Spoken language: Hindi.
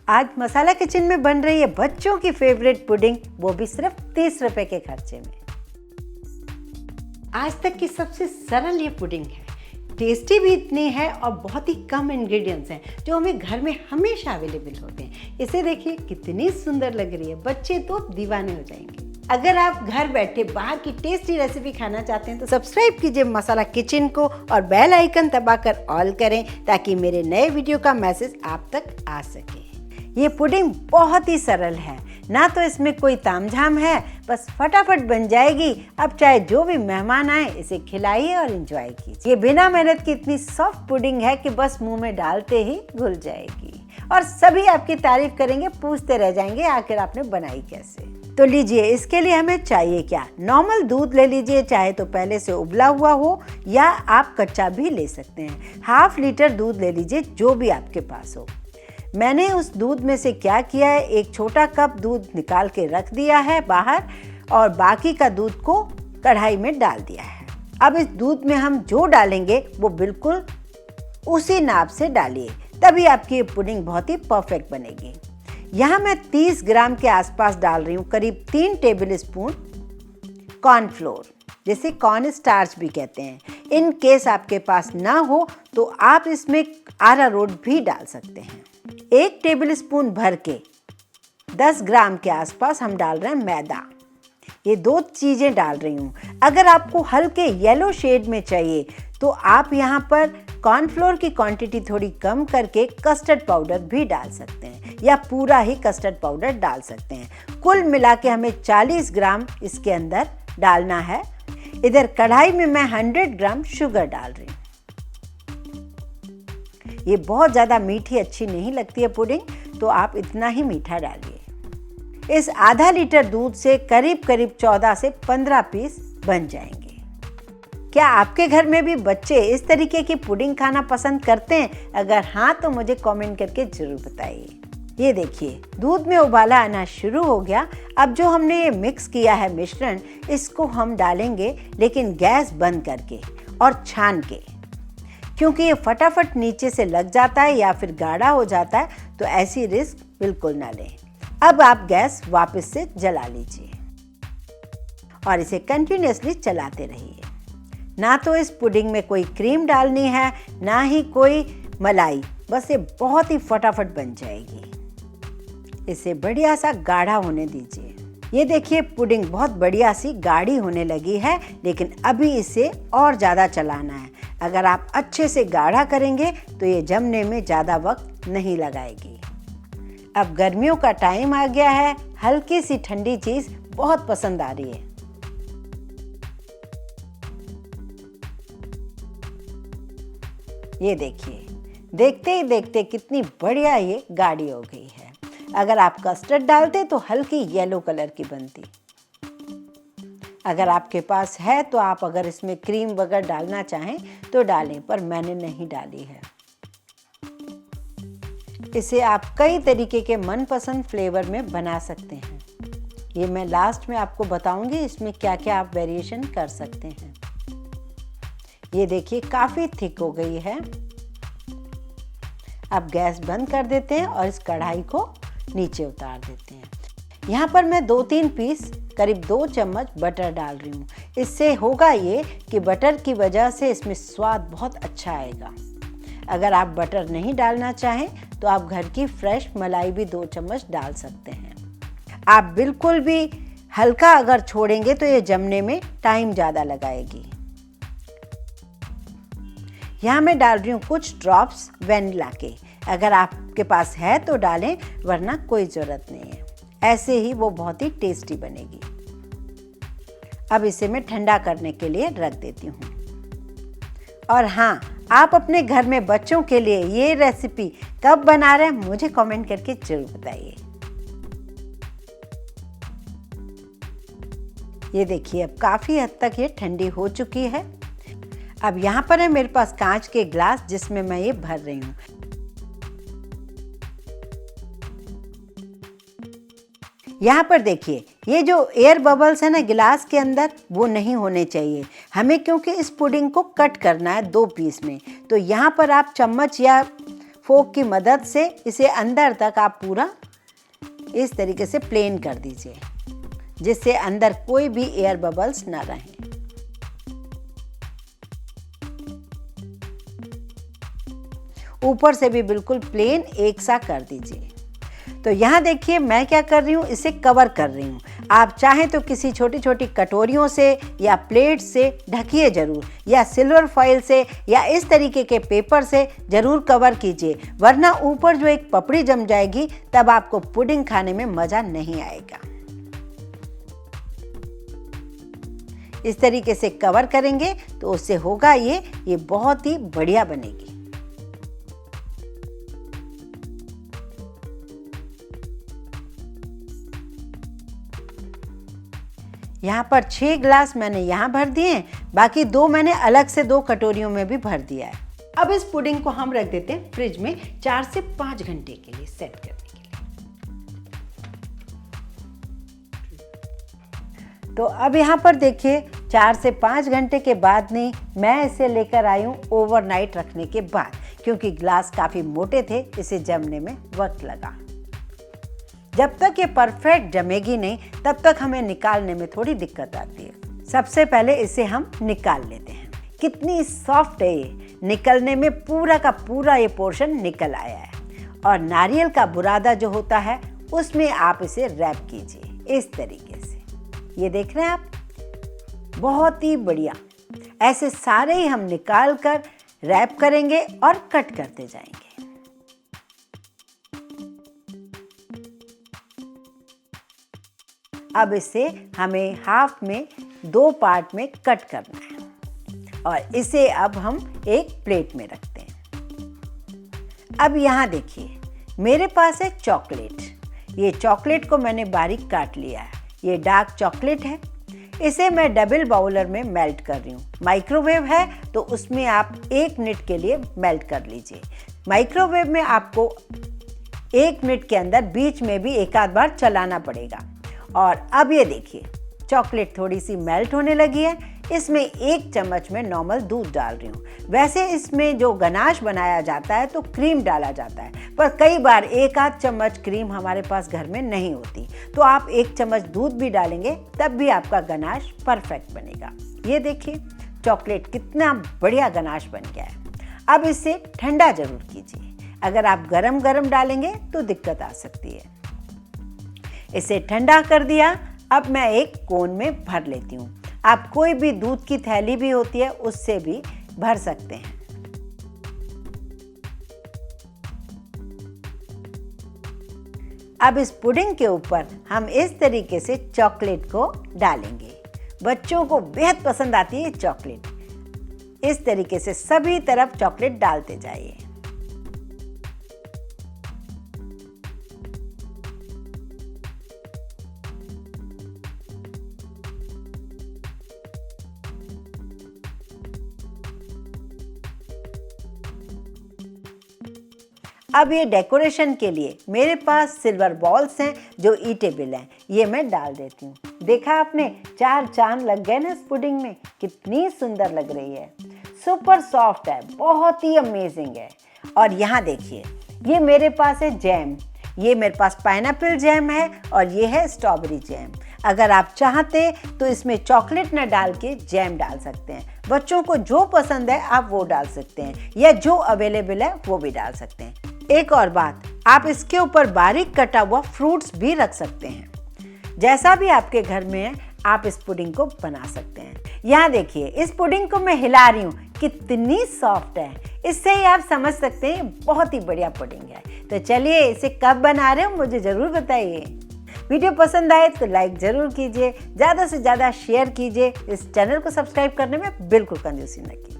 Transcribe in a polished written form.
आज मसाला किचन में बन रही है बच्चों की फेवरेट पुडिंग, वो भी सिर्फ 30 रुपए के खर्चे में। आज तक की सबसे सरल ये पुडिंग है, टेस्टी भी इतनी है और बहुत ही कम इंग्रेडिएंट्स हैं जो हमें घर में हमेशा अवेलेबल होते हैं। इसे देखिए कितनी सुंदर लग रही है, बच्चे तो दीवाने हो जाएंगे। अगर आप घर बैठे बाहर की टेस्टी रेसिपी खाना चाहते हैं तो सब्सक्राइब कीजिए मसाला किचन को और बेल आइकन दबाकर ऑल करें ताकि मेरे नए वीडियो का मैसेज आप तक आ सके। ये पुडिंग बहुत ही सरल है, ना तो इसमें कोई तामझाम है, बस फटाफट बन जाएगी। अब चाहे जो भी मेहमान आए इसे खिलाइए और एंजॉय कीजिए। ये बिना मेहनत की इतनी सॉफ्ट पुडिंग है कि बस मुंह में डालते ही घुल जाएगी और सभी आपकी तारीफ करेंगे, पूछते रह जाएंगे आखिर आपने बनाई कैसे। तो लीजिए, इसके लिए हमें चाहिए क्या। नॉर्मल दूध ले लीजिए, चाहे तो पहले से उबला हुआ हो या आप कच्चा भी ले सकते हैं। ½ लीटर दूध ले लीजिए, जो भी आपके पास हो। मैंने उस दूध में से क्या किया है, एक छोटा कप दूध निकाल के रख दिया है बाहर और बाकी का दूध को कढ़ाई में डाल दिया है। अब इस दूध में हम जो डालेंगे वो बिल्कुल उसी नाप से डालिए, तभी आपकी ये पुडिंग बहुत ही परफेक्ट बनेगी। यहाँ मैं 30 ग्राम के आसपास डाल रही हूँ, करीब 3 टेबल स्पून कॉर्नफ्लोर, जिसे कॉर्न स्टार्च भी कहते हैं। इन केस आपके पास ना हो तो आप इसमें अरारोट भी डाल सकते हैं। 1 टेबल स्पून भर के 10 ग्राम के आसपास हम डाल रहे हैं मैदा। ये 2 चीज़ें डाल रही हूँ। अगर आपको हल्के येलो शेड में चाहिए तो आप यहाँ पर कॉर्नफ्लोर की क्वांटिटी थोड़ी कम करके कस्टर्ड पाउडर भी डाल सकते हैं या पूरा ही कस्टर्ड पाउडर डाल सकते हैं। कुल मिला के हमें 40 ग्राम इसके अंदर डालना है। इधर कढ़ाई में मैं 100 ग्राम शुगर डाल रही हूँ। ये बहुत ज़्यादा मीठी अच्छी नहीं लगती है पुडिंग, तो आप इतना ही मीठा डालिए। इस ½ लीटर दूध से करीब 14 से 15 पीस बन जाएंगे। क्या आपके घर में भी बच्चे इस तरीके की पुडिंग खाना पसंद करते हैं? अगर हाँ तो मुझे कमेंट करके ज़रूर बताइए। ये देखिए, दूध में उबाला आना शुरू हो गया। अब जो हमने ये मिक्स किया है मिश्रण, इसको हम डालेंगे, लेकिन गैस बंद करके और छान के, क्योंकि ये फटाफट नीचे से लग जाता है या फिर गाढ़ा हो जाता है, तो ऐसी रिस्क बिल्कुल ना लें। अब आप गैस वापस से जला लीजिए और इसे कंटिन्यूअसली चलाते रहिए। ना तो इस पुडिंग में कोई क्रीम डालनी है, ना ही कोई मलाई, बस ये बहुत ही फटाफट बन जाएगी। इसे बढ़िया सा गाढ़ा होने दीजिए। ये देखिए, पुडिंग बहुत बढ़िया सी गाढ़ी होने लगी है, लेकिन अभी इसे और ज़्यादा चलाना है। अगर आप अच्छे से गाढ़ा करेंगे तो ये जमने में ज़्यादा वक्त नहीं लगाएगी। अब गर्मियों का टाइम आ गया है, हल्की सी ठंडी चीज़ बहुत पसंद आ रही है। ये देखिए, देखते ही देखते कितनी बढ़िया ये गाढ़ी हो गई है। अगर आप कस्टर्ड डालते तो हल्की येलो कलर की बनती। अगर आपके पास है तो आप अगर इसमें क्रीम वगैरह डालना चाहें तो डालें, पर मैंने नहीं डाली है। इसे आप कई तरीके के मनपसंद फ्लेवर में बना सकते हैं। ये मैं लास्ट में आपको बताऊंगी इसमें क्या क्या आप वेरिएशन कर सकते हैं। ये देखिए, काफ़ी थिक हो गई है। अब गैस बंद कर देते हैं और इस कढ़ाई को नीचे उतार देते हैं। यहाँ पर मैं 2-3 पीस करीब 2 चम्मच बटर डाल रही हूँ। इससे होगा ये कि बटर की वजह से इसमें स्वाद बहुत अच्छा आएगा। अगर आप बटर नहीं डालना चाहें तो आप घर की फ्रेश मलाई भी 2 चम्मच डाल सकते हैं। आप बिल्कुल भी हल्का अगर छोड़ेंगे तो ये जमने में टाइम ज़्यादा लगाएगी। यहाँ मैं डाल रही हूँ कुछ ड्रॉप्स वेनिला के। अगर आपके पास है तो डालें, वरना कोई ज़रूरत नहीं है। ऐसे ही वो बहुत ही टेस्टी बनेगी। अब इसे मैं ठंडा करने के लिए रख देती हूँ। और हाँ, आप अपने घर में बच्चों के लिए ये रेसिपी कब बना रहे हैं मुझे कमेंट करके जरूर बताइए। ये देखिए, अब काफ़ी हद तक ये ठंडी हो चुकी है। अब यहाँ पर है मेरे पास कांच के ग्लास, जिसमें मैं ये भर रही हूँ। यहाँ पर देखिए, ये जो एयर बबल्स है ना गिलास के अंदर, वो नहीं होने चाहिए हमें, क्योंकि इस पुडिंग को कट करना है 2 पीस में। तो यहाँ पर आप चम्मच या फोक की मदद से इसे अंदर तक आप पूरा इस तरीके से प्लेन कर दीजिए, जिससे अंदर कोई भी एयर बबल्स ना रहें। ऊपर से भी बिल्कुल प्लेन एक सा कर दीजिए। तो यहाँ देखिए मैं क्या कर रही हूँ, इसे कवर कर रही हूँ। आप चाहें तो किसी छोटी छोटी कटोरियों से या प्लेट से ढकिए ज़रूर, या सिल्वर फॉइल से या इस तरीके के पेपर से ज़रूर कवर कीजिए, वरना ऊपर जो एक पपड़ी जम जाएगी तब आपको पुडिंग खाने में मज़ा नहीं आएगा। इस तरीके से कवर करेंगे तो उससे होगा ये बहुत ही बढ़िया बनेगी। यहाँ पर 6 ग्लास मैंने यहाँ भर दिए, बाकी 2 मैंने अलग से 2 कटोरियों में भी भर दिया है। अब इस पुडिंग को हम रख देते हैं फ्रिज में 4 से 5 घंटे के लिए सेट करने के लिए। तो अब यहाँ पर देखिए 4 से 5 घंटे के बाद नहीं, मैं इसे लेकर आई हूँ ओवरनाइट रखने के बाद, क्योंकि ग्लास काफ़ी मोटे थे, इसे जमने में वक्त लगा। जब तक ये परफेक्ट जमेगी नहीं तब तक हमें निकालने में थोड़ी दिक्कत आती है। सबसे पहले इसे हम निकाल लेते हैं। कितनी सॉफ्ट है ये, निकलने में पूरा का पूरा ये पोर्शन निकल आया है। और नारियल का बुरादा जो होता है उसमें आप इसे रैप कीजिए इस तरीके से। ये देख रहे हैं आप, बहुत ही बढ़िया। ऐसे सारे ही हम निकाल कर रैप करेंगे और कट करते जाएंगे। अब इसे हमें हाफ में 2 पार्ट में कट करना है और इसे अब हम एक प्लेट में रखते हैं। अब यहाँ देखिए मेरे पास है चॉकलेट। ये चॉकलेट को मैंने बारीक काट लिया है। ये डार्क चॉकलेट है। इसे मैं डबल बाउलर में मेल्ट कर रही हूँ। माइक्रोवेव है तो उसमें आप 1 मिनट के लिए मेल्ट कर लीजिए। माइक्रोवेव में आपको 1 मिनट के अंदर बीच में भी एक आध बार चलाना पड़ेगा। और अब ये देखिए चॉकलेट थोड़ी सी मेल्ट होने लगी है। इसमें 1 चम्मच में नॉर्मल दूध डाल रही हूँ। वैसे इसमें जो गनाश बनाया जाता है तो क्रीम डाला जाता है, पर कई बार 1 आध चम्मच क्रीम हमारे पास घर में नहीं होती, तो आप 1 चम्मच दूध भी डालेंगे तब भी आपका गनाश परफेक्ट बनेगा। ये देखिए चॉकलेट कितना बढ़िया गनाश बन गया है। अब इसे ठंडा जरूर कीजिए। अगर आप गरम गरम डालेंगे तो दिक्कत आ सकती है। इसे ठंडा कर दिया। अब मैं एक कोन में भर लेती हूँ। आप कोई भी दूध की थैली भी होती है उससे भी भर सकते हैं। अब इस पुडिंग के ऊपर हम इस तरीके से चॉकलेट को डालेंगे। बच्चों को बेहद पसंद आती है चॉकलेट। इस तरीके से सभी तरफ चॉकलेट डालते जाइए। अब ये डेकोरेशन के लिए मेरे पास सिल्वर बॉल्स हैं जो ईटेबल हैं, ये मैं डाल देती हूँ। देखा आपने 4 चांद लग गए ना इस पुडिंग में, कितनी सुंदर लग रही है। सुपर सॉफ्ट है, बहुत ही अमेजिंग है। और यहाँ देखिए ये मेरे पास है जैम। ये मेरे पास पाइनएप्पल जैम है और ये है स्ट्रॉबेरी जैम। अगर आप चाहते तो इसमें चॉकलेट न डाल के जैम डाल सकते हैं। बच्चों को जो पसंद है आप वो डाल सकते हैं, या जो अवेलेबल है वो भी डाल सकते हैं। एक और बात, आप इसके ऊपर बारीक कटा हुआ फ्रूट्स भी रख सकते हैं। जैसा भी आपके घर में है आप इस पुडिंग को बना सकते हैं। यहाँ देखिए इस पुडिंग को मैं हिला रही हूँ, कितनी सॉफ्ट है। इससे ही आप समझ सकते हैं बहुत ही बढ़िया पुडिंग है। तो चलिए इसे कब बना रहे हो मुझे ज़रूर बताइए। वीडियो पसंद आए तो लाइक ज़रूर कीजिए, ज़्यादा से ज़्यादा शेयर कीजिए। इस चैनल को सब्सक्राइब करने में बिल्कुल कंजूसी न कीजिए।